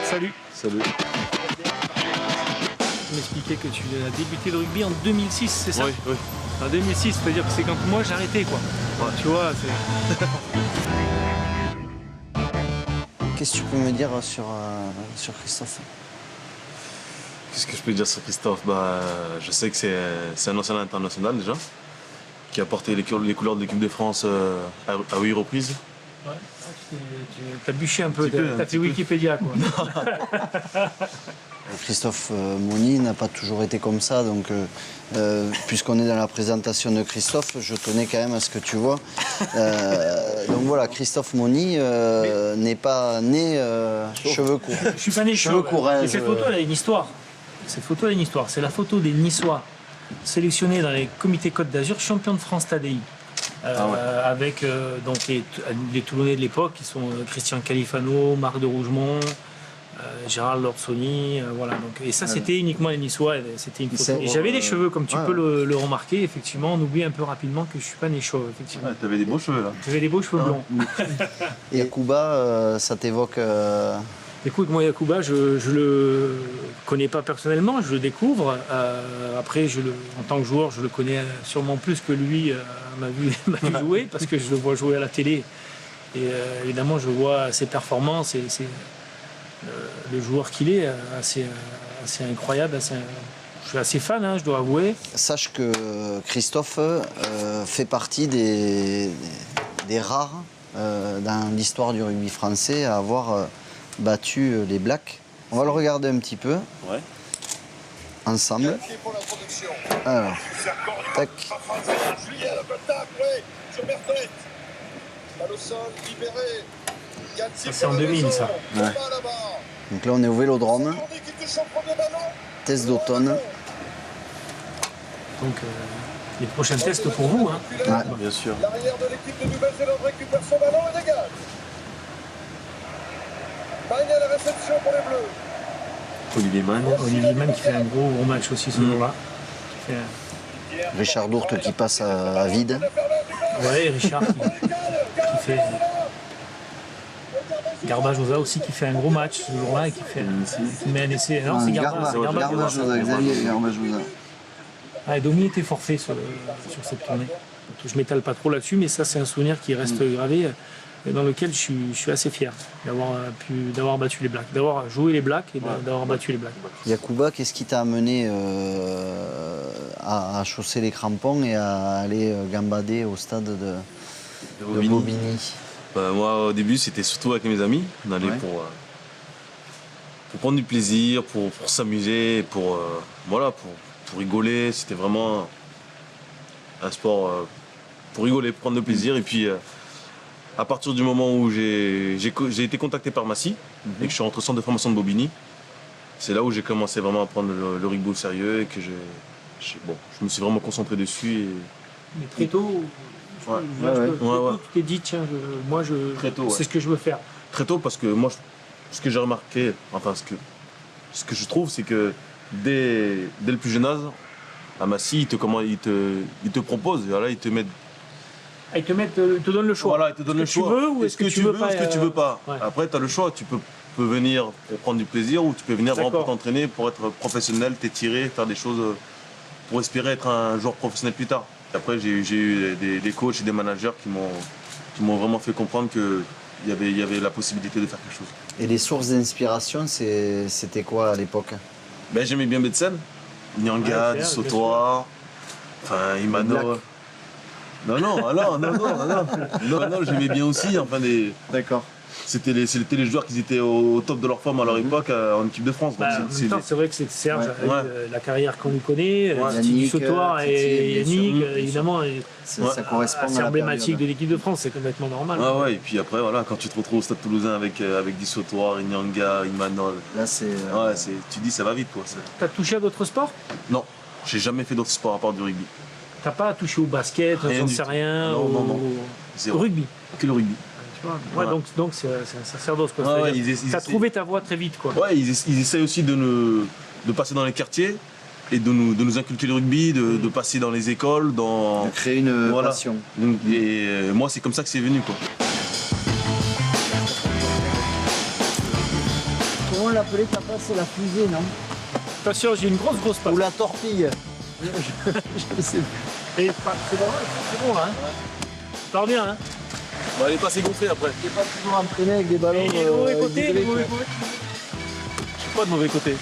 Salut. Salut. Tu m'expliquais que tu as débuté le rugby en 2006, c'est ça? Oui, oui. En 2006, c'est-à-dire que c'est quand moi j'ai arrêté, quoi. Ouais. Tu vois, c'est... Qu'est-ce que tu peux me dire sur Christophe? Qu'est-ce que je peux dire sur Christophe? Je sais que c'est un ancien international déjà, qui a porté les couleurs de l'équipe de France à 8 reprises. Ouais. Tu as bûché un peu, t'as fait Wikipédia, quoi. Christophe Moni n'a pas toujours été comme ça, donc puisqu'on est dans la présentation de Christophe, je tenais quand même à ce que tu vois. Donc voilà, Christophe Moni n'est pas né cheveux courts. Je suis pas né cheveux courts. Et cette photo, elle a une histoire. Cette photo, elle a une histoire. C'est la photo des Niçois sélectionnés dans les comités Côte d'Azur, champions de France TADI. Avec donc les Toulonnais de l'époque, qui sont Christian Califano, Marc de Rougemont, Gérald Lorsoni, voilà. Donc, et ça, c'était uniquement les Niçois. C'était une photo. Et j'avais des cheveux, comme tu peux le remarquer. Effectivement, on oublie un peu rapidement que je suis pas né chauve. Effectivement. Ouais, t'avais des beaux cheveux là. J'avais des beaux cheveux blonds. Et Yacouba, ça t'évoque Écoute, moi, Yacouba, je le connais pas personnellement, je le découvre. Après, en tant que joueur, je le connais sûrement plus que lui m'a vu jouer, parce que je le vois jouer à la télé. Et évidemment, je vois ses performances et le joueur qu'il est, assez incroyable. Je suis assez fan, je dois avouer. Sache que Christophe fait partie des rares dans l'histoire du rugby français à avoir battu les Blacks. On va le regarder un petit peu. Ouais. Ensemble. Alors, tac. Ça, c'est en 2000, ça. Ouais. Donc là, on est au Vélodrome. Test d'automne. Donc, les prochains tests pour vous. Ouais, bien sûr. L'arrière de l'équipe de Nouvelle-Zélande récupère son ballon et dégage. Magne à la réception pour les Bleus. Olivier Mann. Olivier Mann qui fait un gros match aussi ce jour-là. Richard Dourte qui passe à vide. Ouais, Richard qui fait... Garbajosa aussi qui fait un gros match ce jour-là et qui met un essai. Non, c'est Garbajosa, Xavier Garbajosa. Domi était forfait sur cette tournée. Je ne m'étale pas trop là-dessus, mais ça c'est un souvenir qui reste gravé, dans lequel je suis assez fier d'avoir battu les Blacks, d'avoir joué les Blacks et d'avoir battu les Blacks. Yacouba, qu'est-ce qui t'a amené à chausser les crampons et à aller gambader au stade de Bobigny? Moi, au début, c'était surtout avec mes amis. On allait pour prendre du plaisir, pour s'amuser, pour rigoler. C'était vraiment un sport pour rigoler, pour prendre du plaisir. Et puis, à partir du moment où j'ai été contacté par Massy et que je suis rentré au centre de formation de Bobigny, c'est là où j'ai commencé vraiment à prendre le rugby au sérieux et que je me suis vraiment concentré dessus. Mais très tôt, tu t'es dit, tiens, c'est ce que je veux faire. Très tôt, parce que moi, ce que j'ai remarqué, enfin ce que je trouve, c'est que dès le plus jeune âge, à Massy, il te propose, et voilà, ils te mettent... Ils te donnent le choix. Voilà, ils te donnent le choix. Tu veux ou est-ce que tu veux pas, est-ce que tu veux pas. Ouais. Après, tu as le choix, tu peux venir pour prendre du plaisir ou tu peux venir vraiment pour t'entraîner, pour être professionnel, t'étirer, faire des choses pour espérer être un joueur professionnel plus tard. Après, j'ai eu des coachs et des managers qui m'ont vraiment fait comprendre qu'il y avait la possibilité de faire quelque chose. Et les sources d'inspiration, c'était quoi à l'époque? J'aimais bien Betsen, Nyanga, Dussotoa, Imano. Non, j'aimais bien aussi. D'accord. C'était les joueurs qui étaient au top de leur forme à leur époque en équipe de France. C'est vrai que c'est Serge, avec la carrière qu'on lui connaît, Yannick, Sautoir et Yannick, évidemment, ça correspond c'est emblématique de l'équipe de France, c'est complètement normal. Et puis après, voilà, quand tu te retrouves au Stade Toulousain avec Dussotoir, Nyanga, Imanol, là, tu dis ça va vite. T'as touché à d'autres sports? Non, j'ai jamais fait d'autres sports à part du rugby. T'as pas touché au basket, j'en sais rien, au rugby? Que le rugby. Donc c'est un sacerdoce. T'as trouvé ta voie très vite, quoi. Ouais, ils essayent aussi de passer dans les quartiers et de nous inculquer le rugby, de passer dans les écoles, de créer une passion. Et moi, c'est comme ça que c'est venu, quoi. Nous, on l'appelait ta passe la fusée, non? Attention, j'ai une grosse passe. Ou la torpille. Je sais pas. Et c'est bon là. Hein. Tu pars bien. Hein. Bah, elle est pas assez gonflée après. T'es pas toujours entraîné avec des ballons. Et les mauvais côtés, les hydrauliques, mauvais ouais. côtés. Je suis pas de mauvais côté.